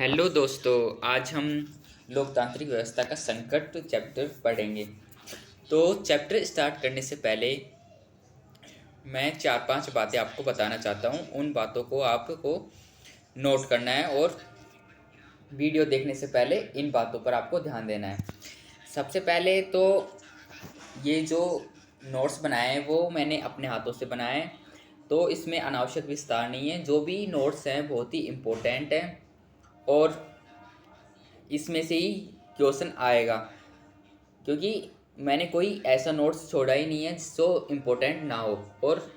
Hello दोस्तों, आज हम लोकतांत्रिक व्यवस्था का संकट चैप्टर पढ़ेंगे। तो चैप्टर स्टार्ट करने से पहले मैं 4-5 बातें आपको बताना चाहता हूँ। उन बातों को आपको नोट करना है और वीडियो देखने से पहले इन बातों पर आपको ध्यान देना है। सबसे पहले तो ये जो नोट्स बनाए हैं वो मैंने अपने हाथों से बनाए हैं, तो इसमें अनावश्यक विस्तार नहीं है। जो भी नोट्स हैं बहुत ही इम्पोर्टेंट हैं और इसमें से ही क्वेश्चन आएगा, क्योंकि मैंने कोई ऐसा नोट्स छोड़ा ही नहीं है जो इम्पोर्टेंट ना हो। और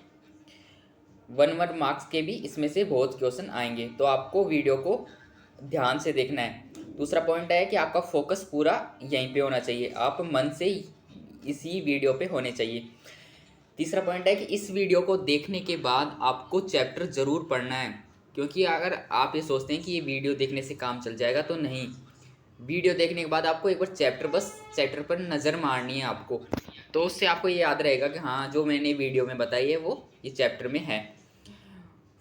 1 मार्क्स के भी इसमें से बहुत क्वेश्चन आएंगे, तो आपको वीडियो को ध्यान से देखना है। दूसरा पॉइंट है कि आपका फोकस पूरा यहीं पे होना चाहिए, आप मन से इसी वीडियो पे होने चाहिए। तीसरा पॉइंट है कि इस वीडियो को देखने के बाद आपको चैप्टर ज़रूर पढ़ना है, क्योंकि अगर आप ये सोचते हैं कि ये वीडियो देखने से काम चल जाएगा तो नहीं। वीडियो देखने के बाद आपको एक बार चैप्टर पर नज़र मारनी है आपको, तो उससे आपको ये याद रहेगा कि हाँ, जो मैंने वीडियो में बताई है वो ये चैप्टर में है।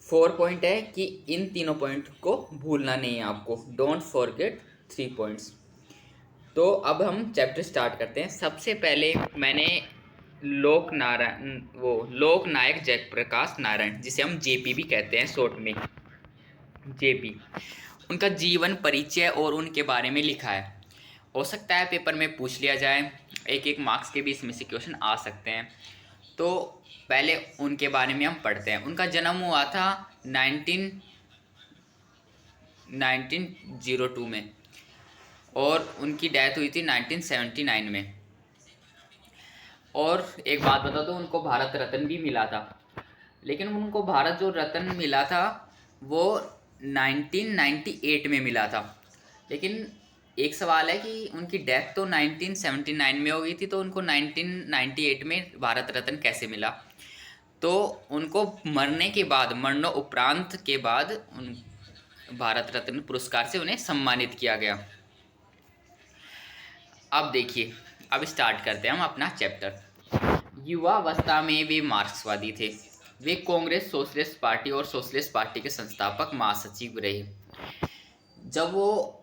4 पॉइंट है कि इन तीनों पॉइंट को भूलना नहीं है आपको। Don't forget 3 points. तो अब हम चैप्टर स्टार्ट करते हैं। सबसे पहले मैंने लोक नायक जयप्रकाश नारायण, जिसे हम जेपी भी कहते हैं शॉर्ट में, जेपी, उनका जीवन परिचय और उनके बारे में लिखा है। हो सकता है पेपर में पूछ लिया जाए, एक मार्क्स के भी इसमें से क्वेश्चन आ सकते हैं। तो पहले उनके बारे में हम पढ़ते हैं। उनका जन्म हुआ था 1902 में और उनकी डेथ हुई थी 1979 में। और एक बात बता दो, उनको भारत रत्न भी मिला था, लेकिन उनको भारत जो रत्न मिला था वो 1998 में मिला था। लेकिन एक सवाल है कि उनकी डेथ तो 1979 में हो गई थी, तो उनको 1998 में भारत रत्न कैसे मिला? तो उनको मरने के बाद, मरणोपरांत के बाद उन भारत रत्न पुरस्कार से उन्हें सम्मानित किया गया। अब देखिए, अब स्टार्ट करते हैं हम अपना चैप्टर। युवावस्था में वे मार्क्सवादी थे। वे कांग्रेस सोशलिस्ट पार्टी और सोशलिस्ट पार्टी के संस्थापक महासचिव रहे। जब वो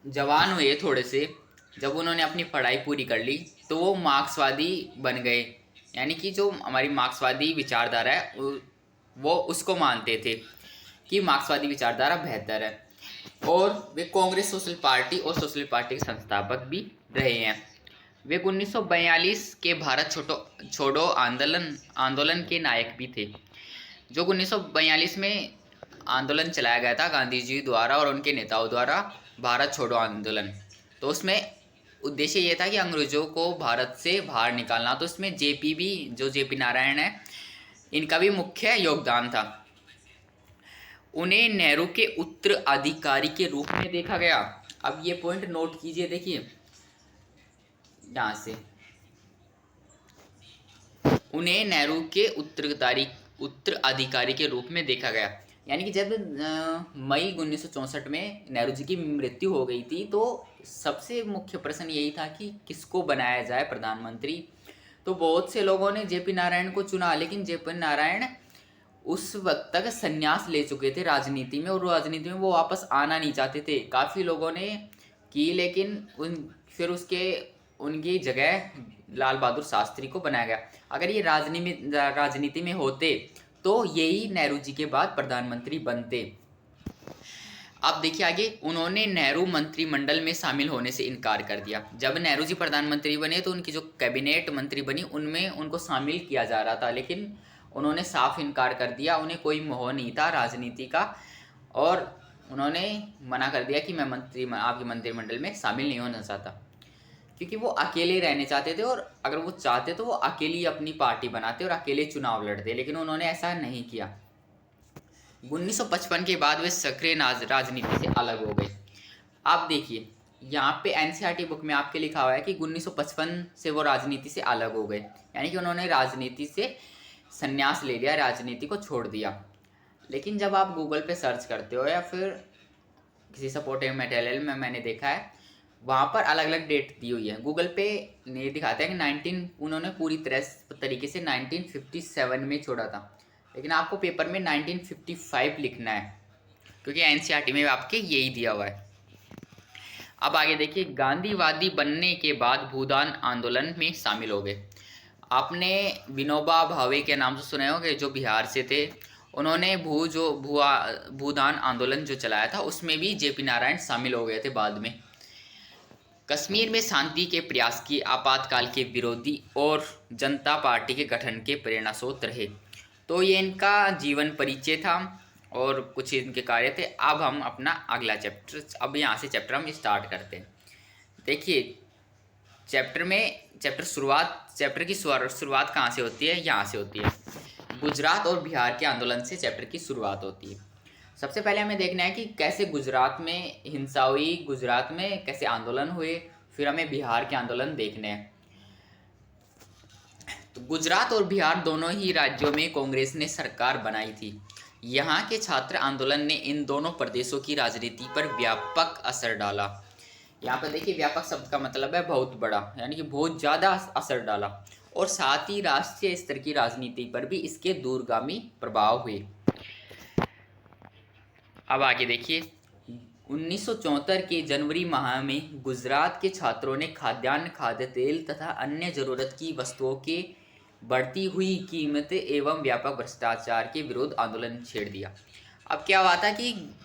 जवान हुए थोड़े से, जब उन्होंने अपनी पढ़ाई पूरी कर ली, तो वो मार्क्सवादी बन गए। यानी कि जो हमारी मार्क्सवादी विचारधारा है वो उसको मानते थे कि मार्क्सवादी विचारधारा बेहतर है। और वे कांग्रेस सोशल पार्टी और सोशलिस्ट पार्टी के संस्थापक भी रहे हैं। वे 1942 के भारत छोड़ो आंदोलन के नायक भी थे। जो 1942 में आंदोलन चलाया गया था गांधी जी द्वारा और उनके नेताओं द्वारा, भारत छोड़ो आंदोलन, तो उसमें उद्देश्य ये था कि अंग्रेजों को भारत से बाहर निकालना। तो इसमें जेपी भी, जो जेपी नारायण है, इनका भी मुख्य योगदान था। उन्हें नेहरू के उत्तराधिकारी के रूप में देखा गया। अब ये पॉइंट नोट कीजिए, देखिए यहाँ से, उन्हें नेहरू के उत्तराधिकारी के रूप में देखा गया। यानी कि जब मई 1964 में नेहरू जी की मृत्यु हो गई थी, तो सबसे मुख्य प्रश्न यही था कि किसको बनाया जाए प्रधानमंत्री। तो बहुत से लोगों ने जेपी नारायण को चुना, लेकिन जेपी नारायण उस वक्त तक संन्यास ले चुके थे राजनीति में, और राजनीति में वो वापस आना नहीं चाहते थे। काफ़ी लोगों ने की, लेकिन फिर उनकी जगह लाल बहादुर शास्त्री को बनाया गया। अगर ये राजनीति में होते तो यही नेहरू जी के बाद प्रधानमंत्री बनते। अब देखिए आगे, उन्होंने नेहरू मंत्रिमंडल में शामिल होने से इनकार कर दिया। जब नेहरू जी प्रधानमंत्री बने तो उनकी जो कैबिनेट मंत्री बनी उनमें उनको शामिल किया जा रहा था, लेकिन उन्होंने साफ इनकार कर दिया। उन्हें कोई मोह नहीं था राजनीति का, और उन्होंने मना कर दिया कि मैं आपके मंत्रिमंडल में शामिल नहीं होना चाहता, क्योंकि वो अकेले रहने चाहते थे। और अगर वो चाहते तो वो अकेली अपनी पार्टी बनाते और अकेले चुनाव लड़ते, लेकिन उन्होंने ऐसा नहीं किया। 1955 के बाद वे सक्रिय राजनीति से अलग हो गए। आप देखिए यहाँ पे एनसीईआरटी बुक में आपके लिखा हुआ है कि 1955 से वो राजनीति से अलग हो गए, यानी कि उन्होंने राजनीति से संन्यास ले लिया, राजनीति को छोड़ दिया। लेकिन जब आप गूगल पे सर्च करते हो या फिर किसी सपोर्टिव मटेरियल में मैंने देखा है, वहाँ पर अलग अलग डेट दी हुई है। गूगल पे ने दिखाते हैं कि उन्होंने पूरी तरीके से 1957 में छोड़ा था, लेकिन आपको पेपर में 1955 लिखना है, क्योंकि एनसीईआरटी में आपके यही दिया हुआ है। अब आगे देखिए, गांधीवादी बनने के बाद भूदान आंदोलन में शामिल हो गए। आपने विनोबा भावे के नाम से सुने होंगे, जो बिहार से थे। उन्होंने भूदान आंदोलन जो चलाया था, उसमें भी जेपी नारायण शामिल हो गए थे बाद में। कश्मीर में शांति के प्रयास की, आपातकाल के विरोधी और जनता पार्टी के गठन के प्रेरणास्रोत रहे। तो ये इनका जीवन परिचय था और कुछ इनके कार्य थे। अब हम अपना अगला चैप्टर, अब यहाँ से चैप्टर हम स्टार्ट करते हैं। देखिए, चैप्टर की शुरुआत कहाँ से होती है? यहाँ से होती है। गुजरात और बिहार के आंदोलन से चैप्टर की शुरुआत होती है। सबसे पहले हमें देखना है कि कैसे गुजरात में हिंसा हुई, गुजरात में कैसे आंदोलन हुए, फिर हमें बिहार के आंदोलन देखने हैं। तो गुजरात और बिहार दोनों ही राज्यों में कांग्रेस ने सरकार बनाई थी। यहाँ के छात्र आंदोलन ने इन दोनों प्रदेशों की राजनीति पर व्यापक असर डाला। यहाँ पर देखिए, व्यापक शब्द का मतलब है बहुत बड़ा, यानी कि बहुत ज़्यादा असर डाला, और साथ ही राष्ट्रीय स्तर की राजनीति पर भी इसके दूरगामी प्रभाव हुए। अब आगे देखिए, 1974 के जनवरी माह में गुजरात के छात्रों ने खाद्यान्न, खाद्य तेल तथा अन्य जरूरत की वस्तुओं के बढ़ती हुई कीमतें एवं व्यापक भ्रष्टाचार के विरुद्ध आंदोलन छेड़ दिया। अब क्या हुआ था कि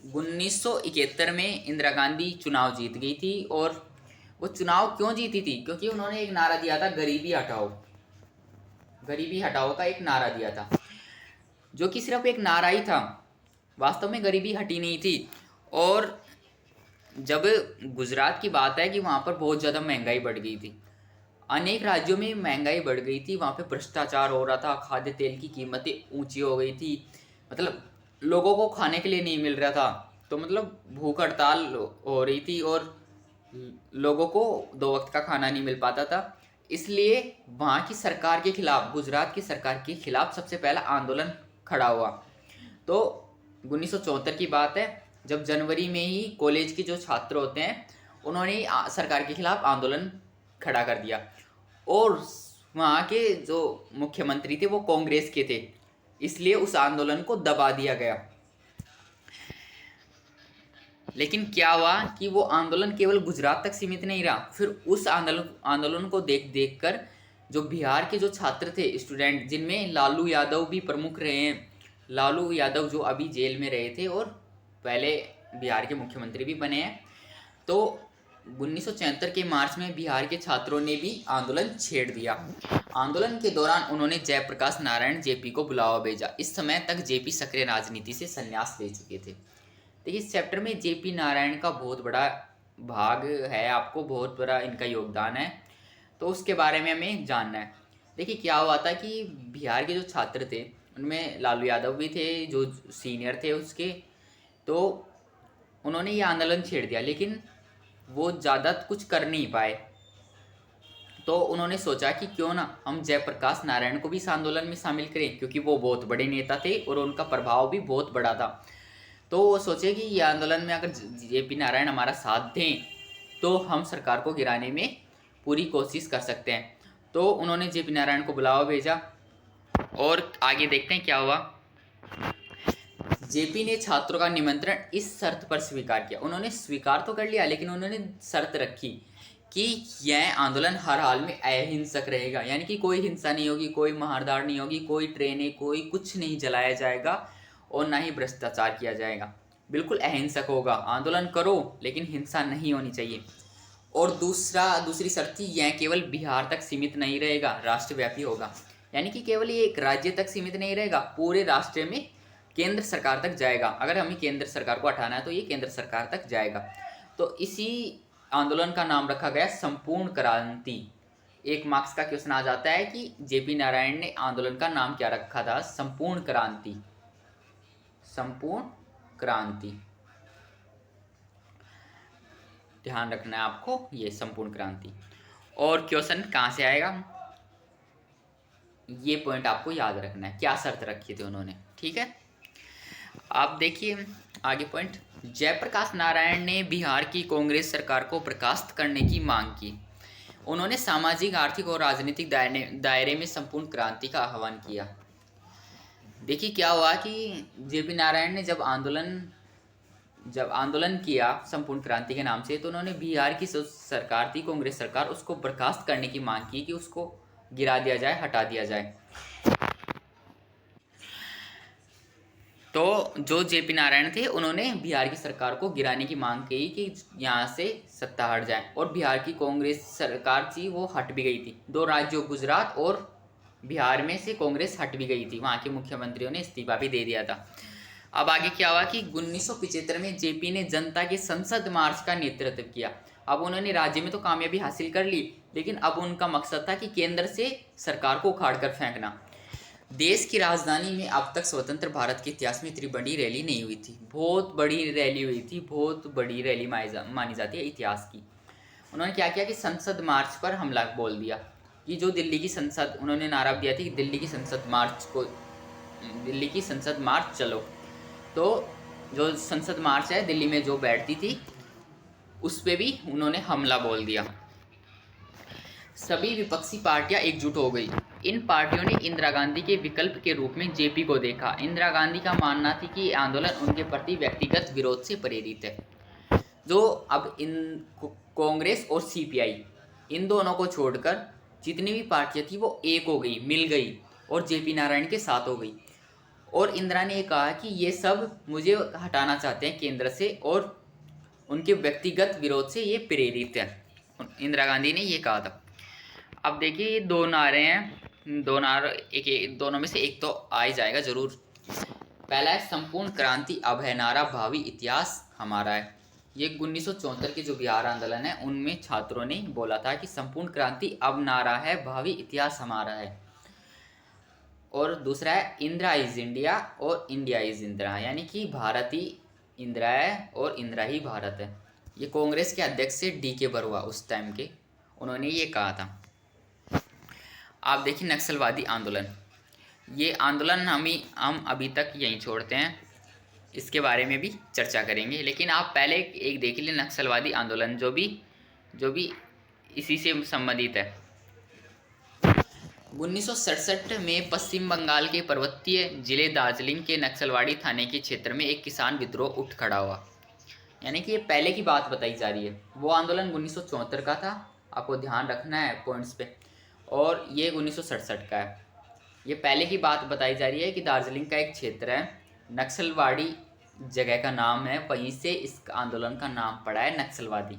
1971 में इंदिरा गांधी चुनाव जीत गई थी, और वो चुनाव क्यों जीती थी? क्योंकि उन्होंने एक नारा दिया था, गरीबी हटाओ। गरीबी हटाओ का एक नारा दिया था, जो कि सिर्फ एक नारा ही था, वास्तव में गरीबी हटी नहीं थी। और जब गुजरात की बात है कि वहाँ पर बहुत ज़्यादा महंगाई बढ़ गई थी, अनेक राज्यों में महंगाई बढ़ गई थी, वहाँ पे भ्रष्टाचार हो रहा था, खाद्य तेल की कीमतें ऊंची हो गई थी, मतलब लोगों को खाने के लिए नहीं मिल रहा था। तो मतलब भूख हड़ताल हो रही थी और लोगों को 2 वक्त का खाना नहीं मिल पाता था। इसलिए वहाँ की सरकार के खिलाफ, गुजरात की सरकार के खिलाफ सबसे पहला आंदोलन खड़ा हुआ। तो 1974 की बात है, जब जनवरी में ही कॉलेज के जो छात्र होते हैं, उन्होंने सरकार के खिलाफ आंदोलन खड़ा कर दिया, और वहाँ के जो मुख्यमंत्री थे वो कांग्रेस के थे, इसलिए उस आंदोलन को दबा दिया गया। लेकिन क्या हुआ कि वो आंदोलन केवल गुजरात तक सीमित नहीं रहा। फिर उस आंदोलन को देख कर जो बिहार के जो छात्र थे, स्टूडेंट, जिनमें लालू यादव भी प्रमुख रहे हैं, लालू यादव जो अभी जेल में रहे थे और पहले बिहार के मुख्यमंत्री भी बने हैं, तो 1974 के मार्च में बिहार के छात्रों ने भी आंदोलन छेड़ दिया। आंदोलन के दौरान उन्होंने जयप्रकाश नारायण जेपी को बुलावा भेजा। इस समय तक जेपी सक्रिय राजनीति से संन्यास ले चुके थे। देखिए, इस चैप्टर में जेपी नारायण का बहुत बड़ा भाग है, आपको बहुत बड़ा इनका योगदान है, तो उसके बारे में हमें जानना है। देखिए, क्या हुआ था कि बिहार के जो छात्र थे, उनमें लालू यादव भी थे जो सीनियर थे उसके, तो उन्होंने ये आंदोलन छेड़ दिया, लेकिन वो ज़्यादा कुछ कर नहीं पाए। तो उन्होंने सोचा कि क्यों ना हम जयप्रकाश नारायण को भी इस आंदोलन में शामिल करें, क्योंकि वो बहुत बड़े नेता थे और उनका प्रभाव भी बहुत बड़ा था। तो वो सोचे कि ये आंदोलन में अगर जेपी नारायण हमारा साथ दें तो हम सरकार को गिराने में पूरी कोशिश कर सकते हैं। तो उन्होंने जेपी नारायण को बुलावा भेजा, और आगे देखते हैं क्या हुआ। जेपी ने छात्रों का निमंत्रण इस शर्त पर स्वीकार किया। उन्होंने स्वीकार तो कर लिया, लेकिन उन्होंने शर्त रखी कि यह आंदोलन हर हाल में अहिंसक रहेगा, यानी कि कोई हिंसा नहीं होगी, कोई मारधाड़ नहीं होगी, कोई ट्रेनें, कोई कुछ नहीं जलाया जाएगा और ना ही भ्रष्टाचार किया जाएगा। बिल्कुल अहिंसक होगा, आंदोलन करो लेकिन हिंसा नहीं होनी चाहिए। और दूसरी शर्त थी, यह केवल बिहार तक सीमित नहीं रहेगा, राष्ट्रव्यापी होगा, यानी कि केवल ये एक राज्य तक सीमित नहीं रहेगा, पूरे राष्ट्र में केंद्र सरकार तक जाएगा। अगर हमें केंद्र सरकार को हटाना है तो ये केंद्र सरकार तक जाएगा। तो इसी आंदोलन का नाम रखा गया संपूर्ण क्रांति। एक मार्क्स का क्वेश्चन आ जाता है कि जेपी नारायण ने आंदोलन का नाम क्या रखा था? संपूर्ण क्रांति। संपूर्ण क्रांति, ध्यान रखना है आपको, ये संपूर्ण क्रांति। और क्वेश्चन कहाँ से आएगा, ये पॉइंट आपको याद रखना है, क्या शर्त रखी थी उन्होंने, ठीक है। आप देखिए आगे पॉइंट, जयप्रकाश नारायण ने बिहार की कांग्रेस सरकार को बर्खास्त करने की मांग की। उन्होंने सामाजिक, आर्थिक और राजनीतिक दायरे में संपूर्ण क्रांति का आह्वान किया। देखिए क्या हुआ कि जेपी नारायण ने जब आंदोलन जब आंदोलन किया संपूर्ण क्रांति के नाम से, तो उन्होंने बिहार की सरकार थी, कांग्रेस सरकार, उसको बर्खास्त करने की मांग की कि उसको गिरा दिया जाए, हटा दिया जाए। तो जो जेपी नारायण थे, उन्होंने बिहार की सरकार को गिराने की मांग की कि यहाँ से सत्ता हट जाए, और बिहार की कांग्रेस सरकार थी वो हट भी गई थी। दो राज्यों गुजरात और बिहार में से कांग्रेस हट भी गई थी, वहाँ के मुख्यमंत्रियों ने इस्तीफा भी दे दिया था। अब आगे क्या हुआ कि 1975 में जेपी ने जनता के संसद मार्च का नेतृत्व किया। अब उन्होंने राज्य में तो कामयाबी हासिल कर ली, लेकिन अब उनका मकसद था कि केंद्र से सरकार को उखाड़ कर फेंकना। देश की राजधानी में अब तक स्वतंत्र भारत के इतिहास में इतनी बड़ी रैली नहीं हुई थी। बहुत बड़ी रैली हुई थी, बहुत बड़ी रैली मानी जाती है इतिहास की। उन्होंने क्या किया कि संसद मार्च पर हमला बोल दिया कि जो दिल्ली की संसद, उन्होंने नारा दिया था कि दिल्ली की संसद मार्च चलो। तो जो संसद मार्च है दिल्ली में जो बैठती थी, उस पर भी उन्होंने हमला बोल दिया। सभी विपक्षी पार्टियां एकजुट हो गई। इन पार्टियों ने इंदिरा गांधी के विकल्प के रूप में जेपी को देखा। इंदिरा गांधी का मानना थी कि आंदोलन उनके प्रति व्यक्तिगत विरोध से प्रेरित है। जो अब इन कांग्रेस और सीपीआई, इन दोनों को छोड़कर जितनी भी पार्टियां थी वो एक हो गई, मिल गई और जेपी नारायण के साथ हो गई। और इंदिरा ने कहा कि ये सब मुझे हटाना चाहते हैं केंद्र से, और उनके व्यक्तिगत विरोध से ये प्रेरित है। इंदिरा गांधी ने ये कहा था। अब देखिए ये दो नारे हैं, दो नारे दोनों में से एक तो आ ही जाएगा जरूर। पहला है संपूर्ण क्रांति अब है नारा, भावी इतिहास हमारा है। ये 1974 के जो बिहार आंदोलन है उनमें छात्रों ने बोला था कि संपूर्ण क्रांति अब नारा है, भावी इतिहास हमारा है। और दूसरा है इंदिरा इज इंडिया और इंडिया इज इंदिरा, यानी कि भारत ही इंदिरा है और इंदिरा ही भारत है। ये कांग्रेस के अध्यक्ष से डी.के. बरुआ उस टाइम के, उन्होंने ये कहा था। आप देखिए नक्सलवादी आंदोलन, ये आंदोलन हम अभी तक यहीं छोड़ते हैं, इसके बारे में भी चर्चा करेंगे। लेकिन आप पहले एक देख लीजिए नक्सलवादी आंदोलन जो भी इसी से संबंधित है। 1967 में पश्चिम बंगाल के पर्वतीय जिले दार्जिलिंग के नक्सलवाड़ी थाने के क्षेत्र में एक किसान विद्रोह उठ खड़ा हुआ। यानी कि ये पहले की बात बताई जा रही है। वो आंदोलन 1974 का था, आपको ध्यान रखना है पॉइंट्स पे, और ये 1967 का है। ये पहले की बात बताई जा रही है कि दार्जिलिंग का एक क्षेत्र है, नक्सलवाड़ी जगह का नाम है, वहीं से इस आंदोलन का नाम पड़ा है नक्सलवादी।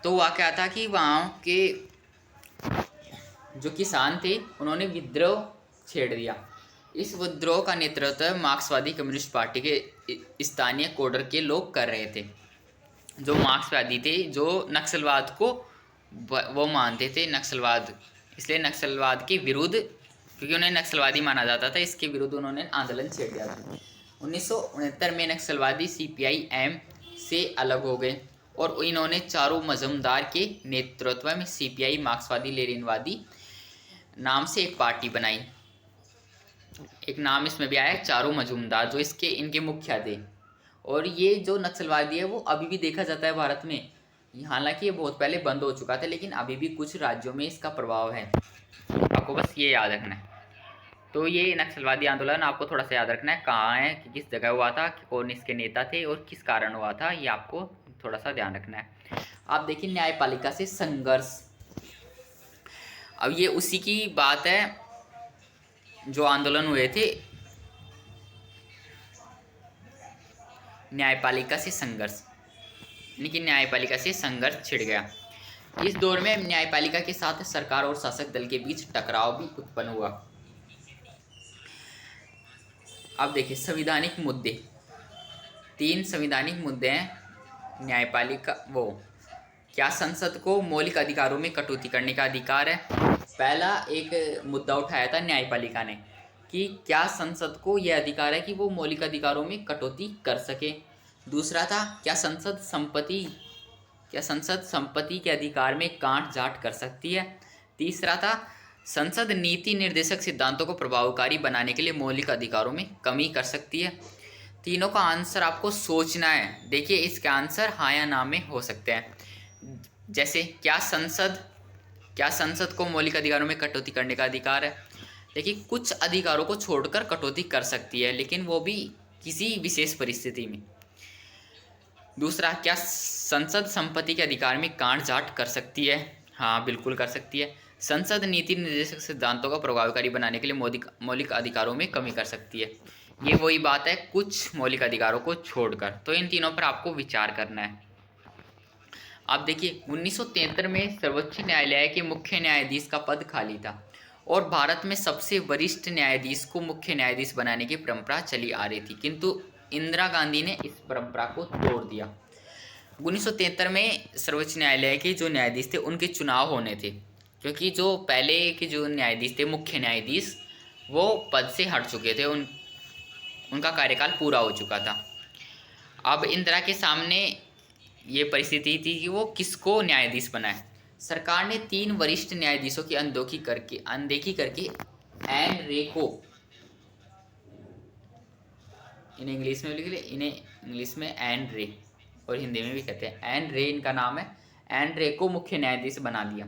तो वहाँ क्या था कि वहाँ के जो किसान थे उन्होंने विद्रोह छेड़ दिया। इस विद्रोह का नेतृत्व मार्क्सवादी कम्युनिस्ट पार्टी के स्थानीय कोडर के लोग कर रहे थे। जो मार्क्सवादी थे, जो नक्सलवाद को वो मानते थे, नक्सलवाद, इसलिए नक्सलवाद के विरुद्ध, क्योंकि उन्हें नक्सलवादी माना जाता था, इसके विरुद्ध उन्होंने आंदोलन छेड़ दिया था। 1969 में नक्सलवादी सीपीआई-एम से अलग हो गए और इन्होंने चारू मजूमदार के नेतृत्व में सीपीआई मार्क्सवादी लेनिनवादी नाम से एक पार्टी बनाई। एक नाम इसमें भी आया चारू मजूमदार, जो इनके मुखिया थे। और ये जो नक्सलवादी है वो अभी भी देखा जाता है भारत में। हालांकि ये बहुत पहले बंद हो चुका था, लेकिन अभी भी कुछ राज्यों में इसका प्रभाव है। आपको बस ये याद रखना है। तो ये नक्सलवादी आंदोलन आपको थोड़ा सा याद रखना है, कहाँ है, कि किस जगह हुआ था, कि कौन इसके नेता थे और किस कारण हुआ था, ये आपको थोड़ा सा ध्यान रखना है। आप देखिए न्यायपालिका से संघर्ष, अब ये उसी की बात है जो आंदोलन हुए थे। न्यायपालिका से संघर्ष, यानी कि न्यायपालिका से संघर्ष छिड़ गया। इस दौर में न्यायपालिका के साथ सरकार और शासक दल के बीच टकराव भी उत्पन्न हुआ। अब देखिए संवैधानिक मुद्दे, 3 संवैधानिक मुद्दे हैं। न्यायपालिका, वो क्या संसद को मौलिक अधिकारों में कटौती करने का अधिकार है। पहला एक मुद्दा उठाया था न्यायपालिका ने कि क्या संसद को यह अधिकार है कि वो मौलिक अधिकारों में कटौती कर सके। दूसरा था क्या संसद संपत्ति के अधिकार में काट छांट कर सकती है। तीसरा था संसद नीति निर्देशक सिद्धांतों को प्रभावकारी बनाने के लिए मौलिक अधिकारों में कमी कर सकती है। तीनों का आंसर आपको सोचना है। देखिए इसके आंसर हाँ या ना में हो सकते हैं। जैसे क्या संसद को मौलिक अधिकारों में कटौती करने का अधिकार है। देखिए कुछ अधिकारों को छोड़कर कटौती कर सकती है, लेकिन वो भी किसी विशेष परिस्थिति में। दूसरा, क्या संसद संपत्ति के अधिकार में काट-छाँट कर सकती है? हाँ, बिल्कुल कर सकती है। संसद नीति निर्देशक सिद्धांतों को प्रभावकारी बनाने के लिए मौलिक अधिकारों में कमी कर सकती है। ये वही बात है, कुछ मौलिक अधिकारों को छोड़कर। तो इन तीनों पर आपको विचार करना है। आप देखिए, 1973 में सर्वोच्च न्यायालय के मुख्य न्यायाधीश का पद खाली था और भारत में सबसे वरिष्ठ न्यायाधीश को मुख्य न्यायाधीश बनाने की परंपरा चली आ रही थी, किंतु इंदिरा गांधी ने इस परंपरा को तोड़ दिया। 1973 में सर्वोच्च न्यायालय के जो न्यायाधीश थे उनके चुनाव होने थे, क्योंकि जो पहले के जो न्यायाधीश थे, मुख्य न्यायाधीश, वो पद से हट चुके थे, उनका कार्यकाल पूरा हो चुका था। अब इंदिरा के सामने ये परिस्थिति थी कि वो किसको न्यायाधीश बनाए। सरकार ने 3 वरिष्ठ न्यायाधीशों की अनदेखी करके एन रे को, इन्हें इंग्लिश में लिख ले, इन्हें इंग्लिश में एन रे और हिंदी में भी कहते हैं एन रे, इनका नाम है, एन रे को मुख्य न्यायाधीश बना दिया।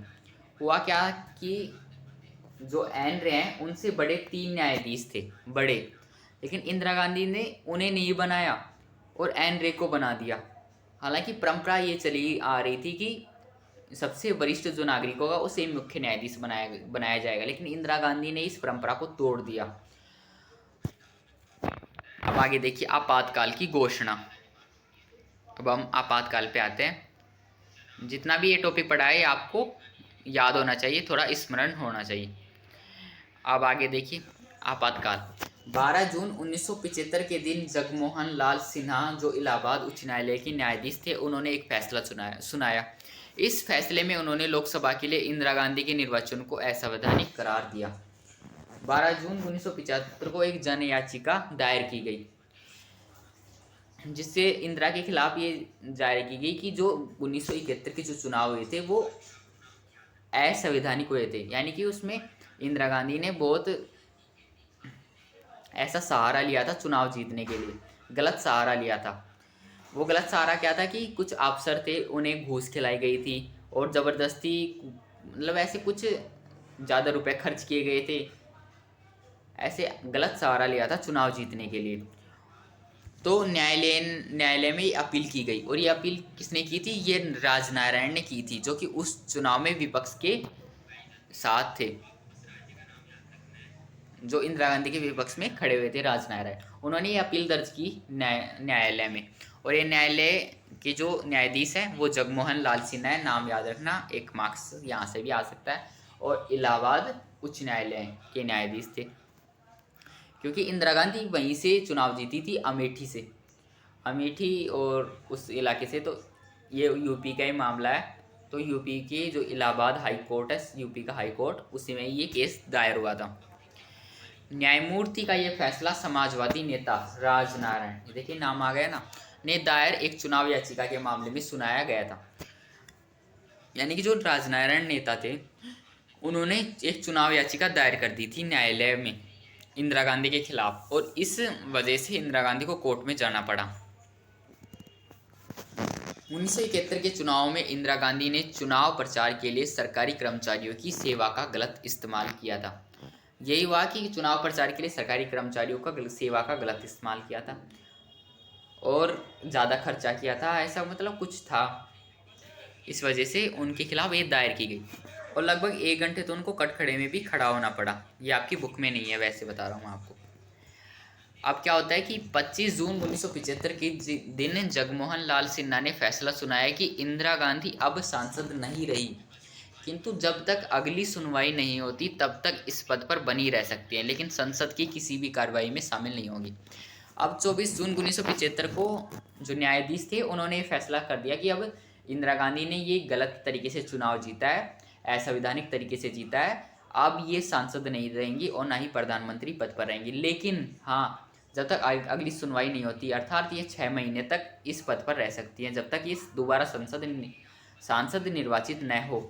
हुआ क्या कि जो एन रे हैं उनसे बड़े 3 न्यायाधीश थे बड़े, लेकिन इंदिरा गांधी ने उन्हें नहीं बनाया और एन रे को बना दिया। हालांकि परंपरा ये चली आ रही थी कि सबसे वरिष्ठ जो नागरिक होगा उसे मुख्य न्यायाधीश बनाया जाएगा, लेकिन इंदिरा गांधी ने इस परंपरा को तोड़ दिया। अब आगे देखिए, आपातकाल की घोषणा। अब हम आपातकाल पे आते हैं। जितना भी ये टॉपिक पढ़ा है आपको याद होना चाहिए, थोड़ा स्मरण होना चाहिए। अब आगे देखिए, आपातकाल। 12 जून 1975 के दिन जगमोहन लाल सिन्हा, जो इलाहाबाद उच्च न्यायालय के न्यायाधीश थे, उन्होंने एक फैसला सुनाया। इस फैसले में उन्होंने लोकसभा के लिए इंदिरा गांधी के निर्वाचन को असंवैधानिक करार दिया। 12 जून 1975 को एक जन याचिका दायर की गई, जिससे इंदिरा के खिलाफ ये दायर की गई कि जो 1971 के जो चुनाव हुए थे वो असंवैधानिक हुए थे, यानी कि उसमें इंदिरा गांधी ने बहुत ऐसा सहारा लिया था चुनाव जीतने के लिए, गलत सहारा लिया था। वो गलत सहारा क्या था कि कुछ अफसर थे, उन्हें घूस खिलाई गई थी और ज़बरदस्ती, मतलब ऐसे कुछ ज़्यादा रुपए खर्च किए गए थे, ऐसे गलत सहारा लिया था चुनाव जीतने के लिए। तो न्यायालय में ये अपील की गई, और ये अपील किसने की थी? ये राजनारायण ने की थी, जो कि उस चुनाव में विपक्ष के साथ थे, जो इंदिरा गांधी के विपक्ष में खड़े हुए थे, राजनारायण। उन्होंने ये अपील दर्ज की न्यायालय में, और ये न्यायालय के जो न्यायाधीश हैं वो जगमोहन लाल सिन्हा है, नाम याद रखना, एक मार्क्स यहाँ से भी आ सकता है, और इलाहाबाद उच्च न्यायालय के न्यायाधीश थे, क्योंकि इंदिरा गांधी वहीं से चुनाव जीती थी, अमेठी से, अमेठी और उस इलाके से। तो ये यूपी का ही मामला है, तो यूपी के जो इलाहाबाद हाई कोर्ट है, यूपी का हाई कोर्ट, उसी में ये केस दायर हुआ था। न्यायमूर्ति का ये फैसला समाजवादी नेता राजनारायण, देखिए नाम आ गया ना, ने दायर एक चुनाव याचिका के मामले में सुनाया गया था। यानी कि जो राजनारायण नेता थे उन्होंने एक चुनाव याचिका दायर कर दी थी न्यायालय में इंदिरा गांधी के खिलाफ, और इस वजह से इंदिरा गांधी को कोर्ट में जाना पड़ा। 1971 के चुनाव में इंदिरा गांधी ने चुनाव प्रचार के लिए सरकारी कर्मचारियों की सेवा का गलत इस्तेमाल किया था। यही हुआ कि चुनाव प्रचार के लिए सरकारी कर्मचारियों का सेवा का गलत इस्तेमाल किया था और ज़्यादा खर्चा किया था, ऐसा मतलब कुछ था। इस वजह से उनके खिलाफ ये दायर की गई, और लगभग 1 घंटे तो उनको कटखड़े में भी खड़ा होना पड़ा। ये आपकी बुक में नहीं है, वैसे बता रहा हूँ आपको। अब क्या होता है कि 25 जून 1975 के दिन जगमोहन लाल सिन्हा ने फैसला सुनाया कि इंदिरा गांधी अब सांसद नहीं रही, किंतु जब तक अगली सुनवाई नहीं होती तब तक इस पद पर बनी रह सकती है, लेकिन संसद की किसी भी कार्रवाई में शामिल नहीं होगी। अब 24 जून 1975 को जो न्यायाधीश थे उन्होंने फैसला कर दिया कि अब इंदिरा गांधी ने ये गलत तरीके से चुनाव जीता है, असंवैधानिक तरीके से जीता है, अब ये सांसद नहीं रहेंगी और ना ही प्रधानमंत्री पद पर रहेंगी। लेकिन हाँ, जब तक अगली सुनवाई नहीं होती, अर्थात ये 6 महीने तक इस पद पर रह सकती हैं, जब तक ये दोबारा सांसद निर्वाचित न हो।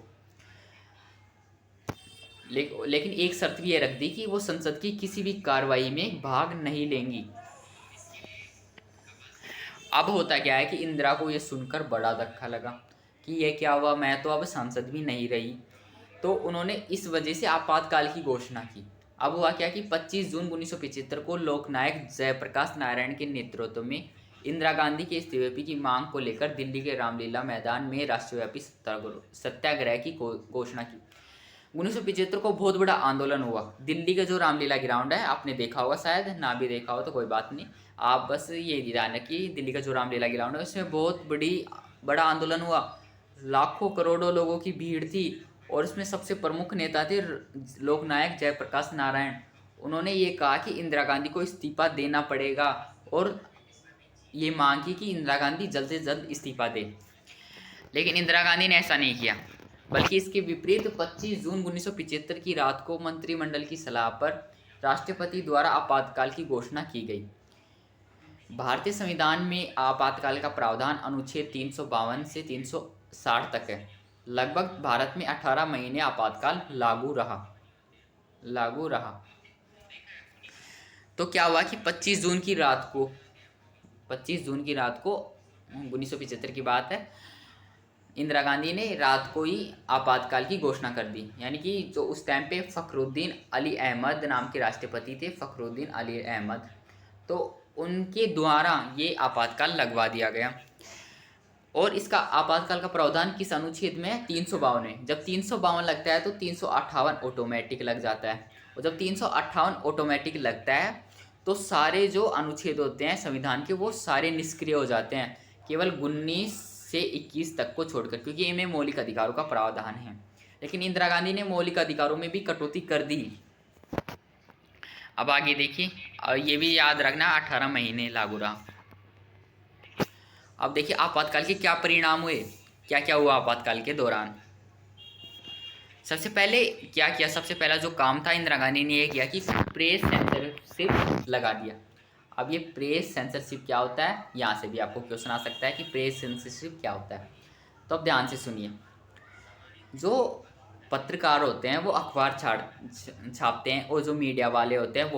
लेकिन एक शर्त भी ये रख दी कि वो संसद की किसी भी कार्रवाई में भाग नहीं लेंगी। अब होता क्या है कि इंदिरा को ये सुनकर बड़ा धक्का लगा कि ये क्या हुआ, मैं तो अब सांसद भी नहीं रही। तो उन्होंने इस वजह से आपातकाल की घोषणा की। अब हुआ क्या कि 25 जून 1975 को लोकनायक जयप्रकाश नारायण के नेतृत्व में इंदिरा गांधी के इस्तीफे की मांग को लेकर दिल्ली के रामलीला मैदान में राष्ट्रव्यापी सत्याग्रह की घोषणा की। 1975 को बहुत बड़ा आंदोलन हुआ। दिल्ली का जो रामलीला ग्राउंड है, आपने देखा होगा, शायद ना भी देखा हो तो कोई बात नहीं, आप बस ये ध्यान रखिए, दिल्ली का जो रामलीला ग्राउंड है उसमें बहुत बड़ा आंदोलन हुआ। लाखों करोड़ों लोगों की भीड़ थी और उसमें सबसे प्रमुख नेता थे लोकनायक जयप्रकाश नारायण। उन्होंने ये कहा कि इंदिरा गांधी को इस्तीफा देना पड़ेगा और ये मांग की कि इंदिरा गांधी जल्द से जल्द इस्तीफा दे। लेकिन इंदिरा गांधी ने ऐसा नहीं किया, बल्कि इसके विपरीत 25 जून 1975 की रात को मंत्रिमंडल की सलाह पर राष्ट्रपति द्वारा आपातकाल की घोषणा की गई। भारतीय संविधान में आपातकाल का प्रावधान अनुच्छेद 352 से 360 तक है। लगभग भारत में 18 महीने आपातकाल लागू रहा। तो क्या हुआ कि 25 जून की रात को 1975 की बात है, इंदिरा गांधी ने रात को ही आपातकाल की घोषणा कर दी। यानी कि जो उस टाइम पे फखरुद्दीन अली अहमद नाम के राष्ट्रपति थे, फखरुद्दीन अली अहमद, तो उनके द्वारा ये आपातकाल लगवा दिया गया। और इसका आपातकाल का प्रावधान किस अनुच्छेद में है? 352 में। जब 352 लगता है तो 358 ऑटोमेटिक लग जाता है, और जब 358 ऑटोमेटिक लगता है तो सारे जो अनुच्छेद होते हैं संविधान के वो सारे निष्क्रिय हो जाते हैं, केवल 19 से 21 तक को छोड़कर, क्योंकि इनमें मौलिक अधिकारों का प्रावधान है। लेकिन इंदिरा गांधी ने मौलिक अधिकारों में भी कटौती कर दी। अब आगे देखिए, और ये भी याद रखना 18 महीने लागू रहा। अब देखिए आपातकाल के क्या परिणाम हुए, क्या क्या हुआ आपातकाल के दौरान। सबसे पहले क्या किया, सबसे पहला जो काम था इंदिरा गांधी ने ये किया कि प्रेस सेंसरशिप लगा दिया। अब ये प्रेस सेंसरशिप क्या होता है, यहाँ से भी आपको क्वेश्चन आ सकता है कि प्रेस सेंसरशिप क्या होता है। तो अब ध्यान से सुनिए, जो पत्रकार होते हैं वो अखबार छापते हैं, और जो मीडिया वाले होते हैं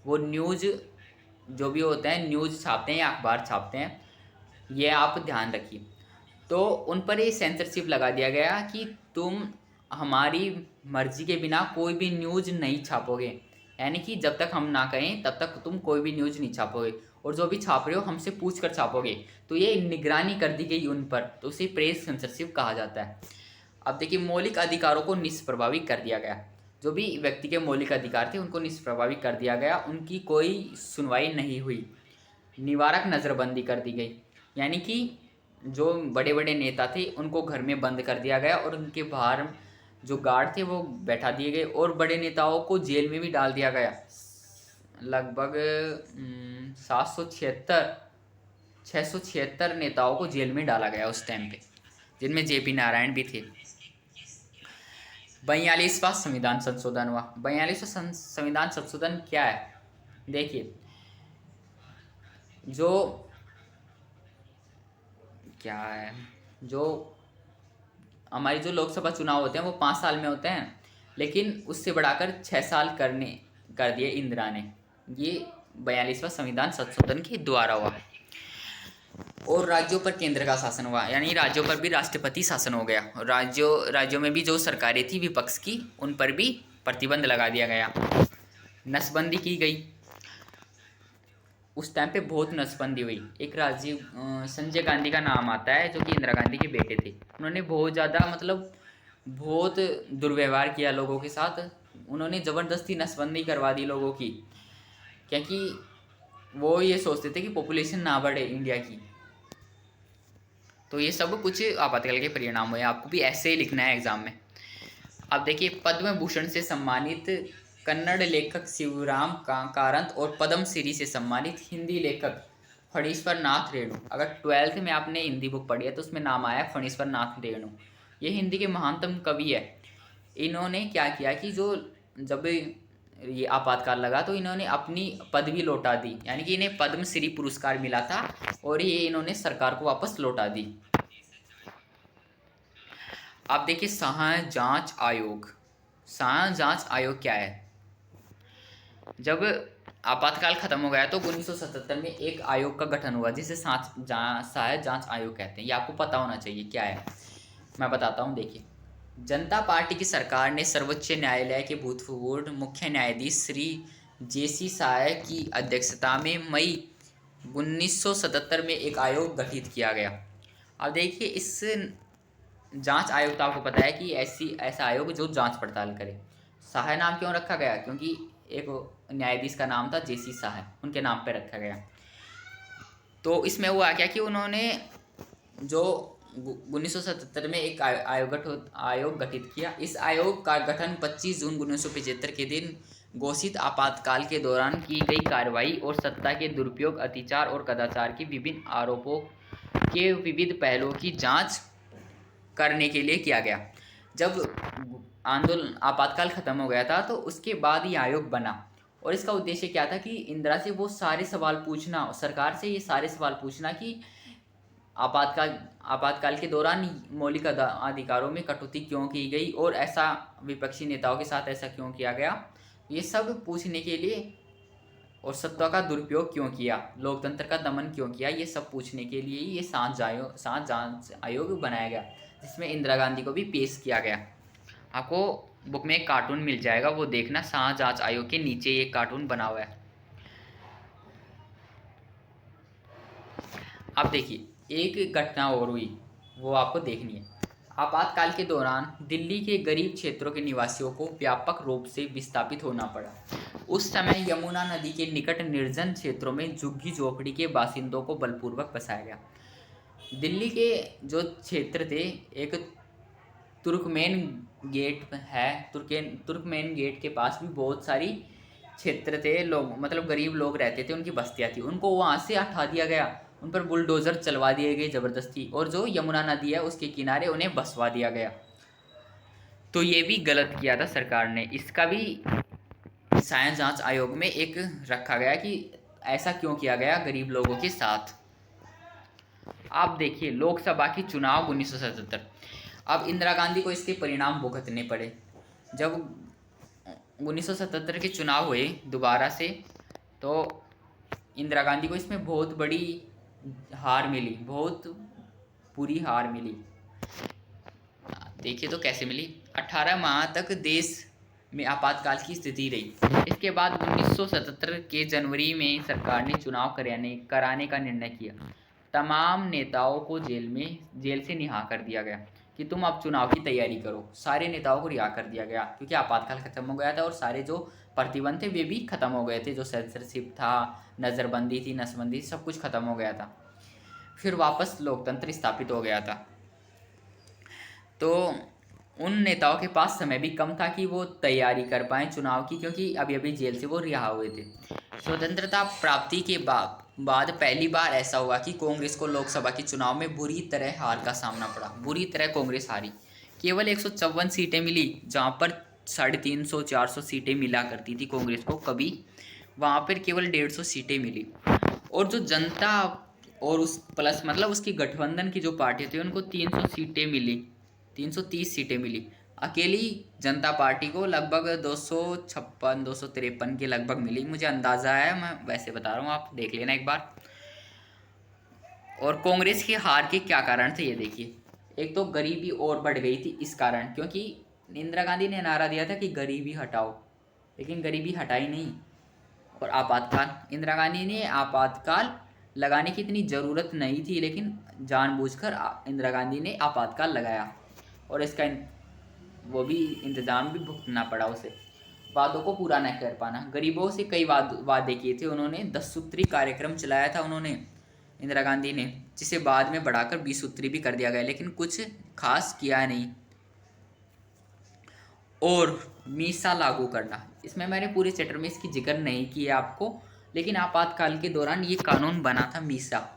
वो न्यूज़ जो भी होते हैं न्यूज़ छापते हैं या अखबार छापते हैं, ये आप ध्यान रखिए। तो उन पर ये सेंसरशिप लगा दिया गया कि तुम हमारी मर्जी के बिना कोई भी न्यूज़ नहीं छापोगे, यानी कि जब तक हम ना कहें तब तक तुम कोई भी न्यूज़ नहीं छापोगे, और जो भी छाप रहे हो हमसे पूछ कर छापोगे। तो ये निगरानी कर दी गई उन पर, तो उसे प्रेस सेंसरशिप कहा जाता है। अब देखिए, मौलिक अधिकारों को निष्प्रभावी कर दिया गया। जो भी व्यक्ति के मौलिक अधिकार थे उनको निष्प्रभावी कर दिया गया, उनकी कोई सुनवाई नहीं हुई। निवारक नज़रबंदी कर दी गई, यानी कि जो बड़े बड़े नेता थे उनको घर में बंद कर दिया गया और उनके बाहर जो गार्ड थे वो बैठा दिए गए, और बड़े नेताओं को जेल में भी डाल दिया गया। लगभग 676 नेताओं को जेल में डाला गया उस टाइम पे, जिनमें जेपी नारायण भी थे। 42वां संविधान संशोधन हुआ। 42वां संविधान संशोधन क्या है, देखिए, जो क्या है, जो हमारी जो लोकसभा चुनाव होते हैं वो 5 साल में होते हैं, लेकिन उससे बढ़ाकर 6 साल कर दिए इंदिरा ने। ये 42वां संविधान संशोधन के द्वारा हुआ। और राज्यों पर केंद्र का शासन हुआ, यानी राज्यों पर भी राष्ट्रपति शासन हो गया। राज्यों में भी जो सरकारें थी विपक्ष की, उन पर भी प्रतिबंध लगा दिया गया। नसबंदी की गई। उस टाइम पे बहुत नसबंदी हुई। एक राजीव संजय गांधी का नाम आता है, जो कि इंदिरा गांधी के बेटे थे। उन्होंने बहुत ज़्यादा बहुत दुर्व्यवहार किया लोगों के साथ। उन्होंने ज़बरदस्ती नसबंदी करवा दी लोगों की, क्योंकि वो ये सोचते थे कि पॉपुलेशन ना बढ़े इंडिया की। तो ये सब कुछ आपातकाल के परिणाम हुए, आपको भी ऐसे ही लिखना है एग्जाम में। अब देखिए, पद्म भूषण से सम्मानित कन्नड़ लेखक शिवराम कारंत और पद्मश्री से सम्मानित हिंदी लेखक फणीश्वर नाथ रेणु। अगर 12th में आपने हिंदी बुक पढ़ी है तो उसमें नाम आया फणीश्वर नाथ रेणु। ये हिंदी के महानतम कवि है। इन्होंने क्या किया कि जब ये आपातकाल लगा तो इन्होंने अपनी पदवी लौटा दी, यानी कि इन्हें पद्मश्री पुरस्कार मिला था और ये इन्होंने सरकार को वापस लौटा दी। अब देखिए, सहायक जांच आयोग। सहायक जांच आयोग क्या है? जब आपातकाल खत्म हो गया तो 1977 में एक आयोग का गठन हुआ, जिसे सहायक जांच आयोग कहते हैं। ये आपको पता होना चाहिए क्या है, मैं बताता हूँ। देखिए, जनता पार्टी की सरकार ने सर्वोच्च न्यायालय के भूतपूर्व मुख्य न्यायाधीश श्री जेसी साय की अध्यक्षता में मई 1977 में एक आयोग गठित किया गया। अब देखिए, इस जांच आयोग तो आपको पता है कि ऐसा आयोग जो जांच पड़ताल करे। शाह नाम क्यों रखा गया? क्योंकि एक न्यायाधीश का नाम था जेसी शाह, उनके नाम पे रखा गया। तो इसमें हुआ क्या कि उन्होंने जो 1977 में एक आयोग गठित किया। इस आयोग का गठन 25 जून 1975 के दिन घोषित आपातकाल के दौरान की गई कार्रवाई और सत्ता के दुरुपयोग, अत्याचार और कदाचार के विभिन्न आरोपों के विविध पहलुओं की जांच करने के लिए किया गया। जब आंदोलन आपातकाल खत्म हो गया था तो उसके बाद ये आयोग बना, और इसका उद्देश्य क्या था कि इंदिरा से वो सारे सवाल पूछना, सरकार से ये सारे सवाल पूछना कि आपातकाल के दौरान मौलिक अधिकारों में कटौती क्यों की गई और ऐसा विपक्षी नेताओं के साथ ऐसा क्यों किया गया, ये सब पूछने के लिए, और सत्ता का दुरुपयोग क्यों किया, लोकतंत्र का दमन क्यों किया, ये सब पूछने के लिए ये सात जांच आयोग बनाया गया, जिसमें इंदिरा गांधी को भी पेश किया गया। आपको बुक में एक कार्टून मिल जाएगा, वो देखना, शाह जांच आयोग के नीचे एक कार्टून बना हुआ है। अब देखिए, एक घटना और हुई, वो आपको देखनी है। आपातकाल के दौरान दिल्ली के गरीब क्षेत्रों के निवासियों को व्यापक रूप से विस्थापित होना पड़ा। उस समय यमुना नदी के निकट निर्जन क्षेत्रों में झुग्गी झोपड़ी के बासिंदों को बलपूर्वक बसाया गया। दिल्ली के जो क्षेत्र थे, एक तुर्कमेन गेट है, तुर्कमेन गेट के पास भी बहुत सारी क्षेत्र थे, लोग मतलब गरीब लोग रहते थे, उनकी बस्तियाँ थी, उनको वहाँ से हटा दिया गया, उन पर बुलडोज़र चलवा दिए गए ज़बरदस्ती, और जो यमुना नदी है उसके किनारे उन्हें बसवा दिया गया। तो ये भी गलत किया था सरकार ने। इसका भी शाह जांच आयोग में एक रखा गया कि ऐसा क्यों किया गया गरीब लोगों के साथ। आप देखिए, लोकसभा की चुनाव 1977। अब इंदिरा गांधी को इसके परिणाम भुगतने पड़े। जब 1977 के चुनाव हुए दोबारा से, तो इंदिरा गांधी को इसमें बहुत बड़ी हार मिली, बहुत बुरी हार मिली। देखिए तो कैसे मिली। 18 माह तक देश में आपातकाल की स्थिति रही। इसके बाद 1977 के जनवरी में सरकार ने चुनाव कराने का निर्णय किया। तमाम नेताओं को जेल से रिहा कर दिया गया कि तुम अब चुनाव की तैयारी करो। सारे नेताओं को रिहा कर दिया गया क्योंकि आपातकाल खत्म हो गया था और सारे जो प्रतिबंध थे वे भी खत्म हो गए थे। जो सेंसरशिप था, नज़रबंदी थी, नसबंदी, सब कुछ खत्म हो गया था। फिर वापस लोकतंत्र स्थापित हो गया था। तो उन नेताओं के पास समय भी कम था कि वो तैयारी कर पाएँ चुनाव की, क्योंकि अभी अभी जेल से वो रिहा हुए थे। स्वतंत्रता प्राप्ति के बाद पहली बार ऐसा हुआ कि कांग्रेस को लोकसभा के चुनाव में बुरी तरह हार का सामना पड़ा। बुरी तरह कांग्रेस हारी। केवल 154 सीटें मिली, जहाँ पर 350-400 सीटें मिला करती थी कांग्रेस को कभी, वहाँ पर केवल 150 सीटें मिली। और जो जनता और उस प्लस मतलब उसकी गठबंधन की जो पार्टी थी उनको 300 सीटें मिली, 330 सीटें मिली। अकेली जनता पार्टी को लगभग 256-253 के लगभग मिली, मुझे अंदाज़ा है, मैं वैसे बता रहा हूँ, आप देख लेना एक बार। और कांग्रेस की हार के क्या कारण थे ये देखिए। एक तो गरीबी और बढ़ गई थी इस कारण, क्योंकि इंदिरा गांधी ने नारा दिया था कि गरीबी हटाओ, लेकिन गरीबी हटाई नहीं। और आपातकाल, इंदिरा गांधी ने आपातकाल लगाने की इतनी ज़रूरत नहीं थी, लेकिन जानबूझकर इंदिरा गांधी ने आपातकाल लगाया, और इसका वो भी इंतज़ाम भी भुगतना पड़ा उसे। वादों को पूरा न कर पाना, गरीबों से कई वादे किए थे उन्होंने। 10 सूत्री कार्यक्रम चलाया था उन्होंने, इंदिरा गांधी ने, जिसे बाद में बढ़ाकर 20 सूत्री भी कर दिया गया, लेकिन कुछ खास किया नहीं। और मीसा लागू करना, इसमें मैंने पूरे चैप्टर में इसकी जिक्र नहीं किया आपको, लेकिन आपातकाल के दौरान ये कानून बना था Misa,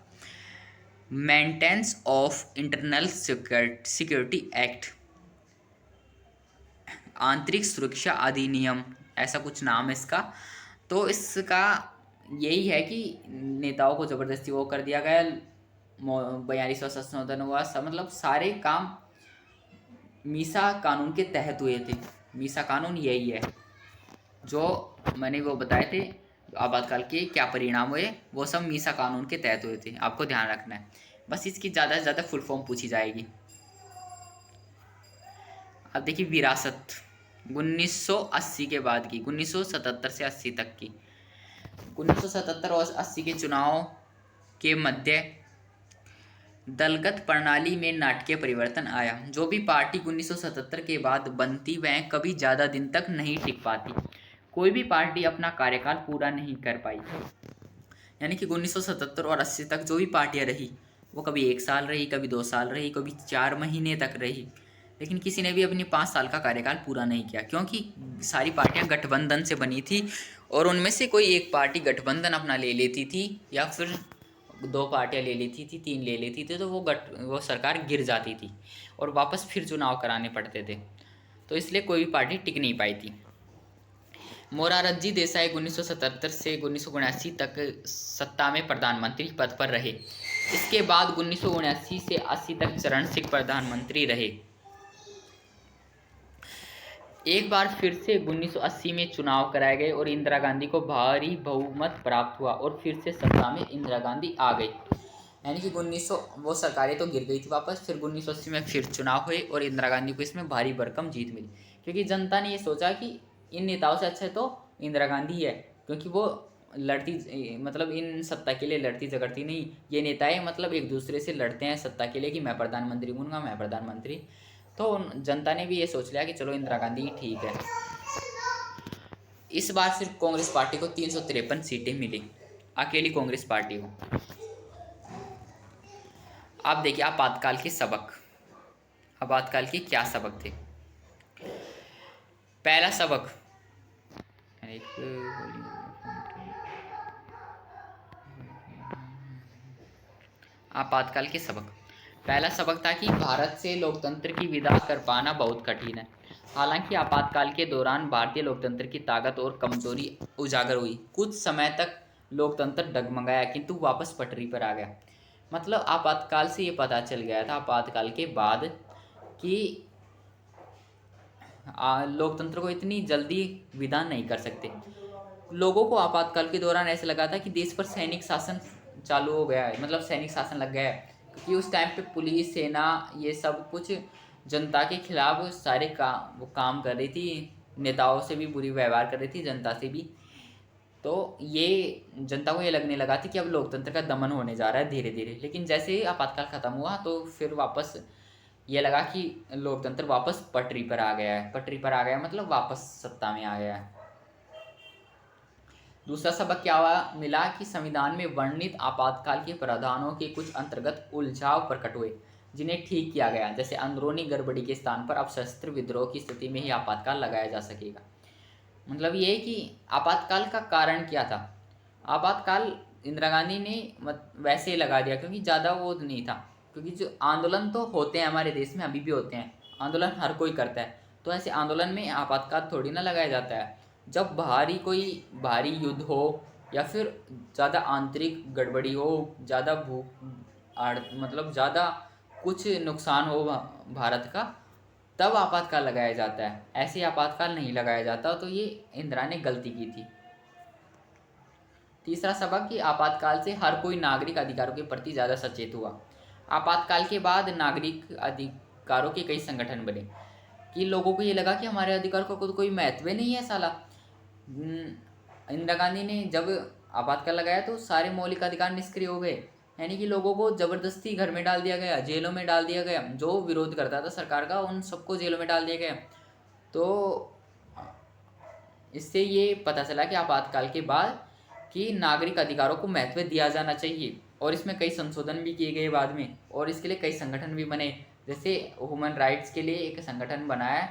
maintenance of internal security act, आंतरिक सुरक्षा अधिनियम, ऐसा कुछ नाम है इसका। तो इसका यही है कि नेताओं को ज़बरदस्ती वो कर दिया गया, 42वां संशोधन हुआ, मतलब सारे काम मीसा कानून के तहत हुए थे। मीसा कानून यही है जो मैंने वो बताए थे, आपातकाल के क्या परिणाम हुए, वो सब मीसा कानून के तहत हुए थे, आपको ध्यान रखना है। बस इसकी ज़्यादा से ज़्यादा फुल फॉर्म पूछी जाएगी। अब देखिए विरासत, 1980 के बाद की, 1977 से 80 तक की। 1977 और 80 के चुनाव के मध्य दलगत प्रणाली में नाटकीय परिवर्तन आया। जो भी पार्टी 1977 के बाद बनती वह कभी ज़्यादा दिन तक नहीं टिक पाती। कोई भी पार्टी अपना कार्यकाल पूरा नहीं कर पाई। यानी कि 1977 और 80 तक जो भी पार्टियां रही वो कभी 1 साल रही, कभी 2 साल रही, कभी 4 महीने तक रही, लेकिन किसी ने भी अपनी 5 साल का कार्यकाल पूरा नहीं किया, क्योंकि सारी पार्टियां गठबंधन से बनी थी और उनमें से कोई एक पार्टी गठबंधन अपना ले लेती थी या फिर 2 पार्टियां ले लेती थी, 3 ले लेती थी, तो वो सरकार गिर जाती थी और वापस फिर चुनाव कराने पड़ते थे। तो इसलिए कोई भी पार्टी टिक नहीं पाई थी। मोरारजी देसाई 1977 से 1979 तक सत्ता में प्रधानमंत्री पद पर रहे। इसके बाद 1979 से 80 तक चरण सिंह प्रधानमंत्री रहे। एक बार फिर से 1980 में चुनाव कराए गए और इंदिरा गांधी को भारी बहुमत प्राप्त हुआ और फिर से सत्ता में इंदिरा गांधी आ गई। यानी कि 1900 वो सरकारें तो गिर गई थी वापस, फिर 1980 में फिर चुनाव हुए और इंदिरा गांधी को इसमें भारी भरकम जीत मिली, क्योंकि जनता ने ये सोचा कि इन नेताओं से अच्छा तो इंदिरा गांधी है, क्योंकि वो लड़ती मतलब इन सत्ता के लिए लड़ती झगड़ती नहीं। ये नेताएं मतलब एक दूसरे से लड़ते हैं सत्ता के लिए कि मैं प्रधानमंत्री बनूंगा, मैं प्रधानमंत्री। तो जनता ने भी ये सोच लिया कि चलो इंदिरा गांधी ही ठीक है। इस बार फिर कांग्रेस पार्टी को 353 सीटें मिली, अकेली कांग्रेस पार्टी को। आप देखिए आपातकाल के सबक। आपातकाल के क्या सबक थे? पहला सबक, आपातकाल के सबक। पहला सबक था कि भारत से लोकतंत्र की विदा कर पाना बहुत कठिन है। हालांकि आपातकाल के दौरान भारतीय लोकतंत्र की ताकत और कमजोरी उजागर हुई। कुछ समय तक लोकतंत्र डगमगाया किंतु वापस पटरी पर आ गया। मतलब आपातकाल से ये पता चल गया था आपातकाल के बाद कि लोकतंत्र को इतनी जल्दी विदा नहीं कर सकते। लोगों को आपातकाल के दौरान ऐसा लगा था कि देश पर सैनिक शासन चालू हो गया है, मतलब सैनिक शासन लग गया है, क्योंकि उस टाइम पे पुलिस सेना ये सब कुछ जनता के खिलाफ सारे वो काम कर रही थी, नेताओं से भी बुरी व्यवहार कर रही थी, जनता से भी। तो ये जनता को ये लगने लगा था कि अब लोकतंत्र का दमन होने जा रहा है धीरे धीरे। लेकिन जैसे ही आपातकाल खत्म हुआ तो फिर वापस ये लगा कि लोकतंत्र वापस पटरी पर आ गया है। पटरी पर आ गया मतलब वापस सत्ता में आ गया है। दूसरा सबक क्या हुआ मिला कि संविधान में वर्णित आपातकाल के प्रावधानों के कुछ अंतर्गत उलझाव प्रकट हुए, जिन्हें ठीक किया गया। जैसे अंदरूनी गड़बड़ी के स्थान पर अब सशस्त्र विद्रोह की स्थिति में ही आपातकाल लगाया जा सकेगा। मतलब ये कि आपातकाल का कारण क्या था। आपातकाल इंदिरा गांधी ने वैसे ही लगा दिया क्योंकि ज़्यादा वो नहीं था, क्योंकि जो आंदोलन तो होते हैं हमारे देश में अभी भी होते हैं, आंदोलन हर कोई करता है, तो ऐसे आंदोलन में आपातकाल थोड़ी ना लगाया जाता है। जब कोई भारी युद्ध हो या फिर ज़्यादा आंतरिक गड़बड़ी हो, ज़्यादा मतलब ज़्यादा कुछ नुकसान हो भारत का, तब आपातकाल लगाया जाता है। ऐसे आपातकाल नहीं लगाया जाता, तो ये इंदिरा ने गलती की थी। तीसरा सबक कि आपातकाल से हर कोई नागरिक अधिकारों के प्रति ज़्यादा सचेत हुआ। आपातकाल के बाद नागरिक अधिकारों के कई संगठन बने कि लोगों को ये लगा कि हमारे अधिकार को कोई महत्व नहीं है साला। इंदिरा गांधी ने जब आपातकाल लगाया तो सारे मौलिक अधिकार निष्क्रिय हो गए, यानी कि लोगों को ज़बरदस्ती घर में डाल दिया गया, जेलों में डाल दिया गया। जो विरोध करता था सरकार का उन सबको जेलों में डाल दिया गया। तो इससे ये पता चला कि आपातकाल के बाद कि नागरिक अधिकारों को महत्व दिया जाना चाहिए, और इसमें कई संशोधन भी किए गए बाद में, और इसके लिए कई संगठन भी बने। जैसे ह्यूमन राइट्स के लिए एक संगठन बनाया।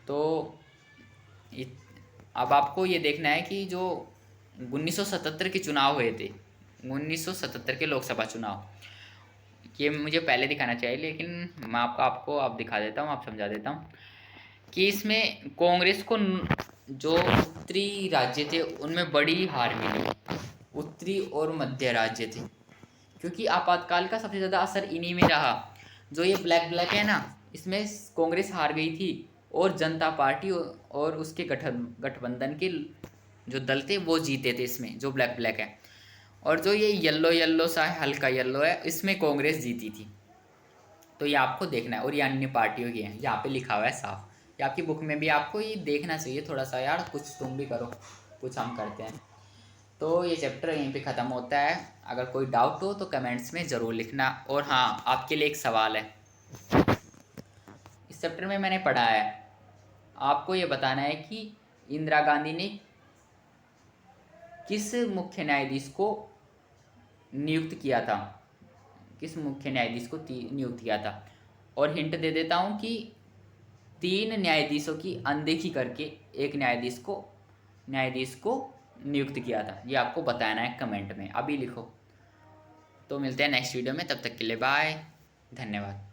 तो अब आपको ये देखना है कि जो 1977 के चुनाव हुए थे, 1977 के लोकसभा चुनाव, ये मुझे पहले दिखाना चाहिए लेकिन मैं आपको आप दिखा देता हूँ, आप समझा देता हूँ कि इसमें कांग्रेस को जो उत्तरी राज्य थे उनमें बड़ी हार मिली, उत्तरी और मध्य राज्य थे, क्योंकि आपातकाल का सबसे ज़्यादा असर इन्हीं में रहा। जो ये ब्लैक है ना, इसमें कांग्रेस हार गई थी और जनता पार्टी और उसके गठबंधन के जो दल थे वो जीते थे इसमें, जो ब्लैक है। और जो ये येलो सा है, हल्का येलो है, इसमें कांग्रेस जीती थी। तो ये आपको देखना है, और ये अन्य पार्टियों की है, यहाँ पे लिखा हुआ है साफ। ये आपकी बुक में भी आपको ये देखना चाहिए थोड़ा सा यार, कुछ तुम भी करो। कुछ हम करते हैं। तो ये चैप्टर यहीं पे ख़त्म होता है। अगर कोई डाउट हो तो कमेंट्स में ज़रूर लिखना। और हाँ, आपके लिए एक सवाल है। इस चैप्टर में मैंने पढ़ा है, आपको ये बताना है कि इंदिरा गांधी ने किस मुख्य न्यायाधीश को नियुक्त किया था, किस मुख्य न्यायाधीश को नियुक्त किया था। और हिंट दे देता हूँ कि 3 न्यायाधीशों की अनदेखी करके एक न्यायाधीश को नियुक्त किया था। ये आपको बताना है कमेंट में, अभी लिखो। तो मिलते हैं नेक्स्ट वीडियो में, तब तक के लिए बाय, धन्यवाद।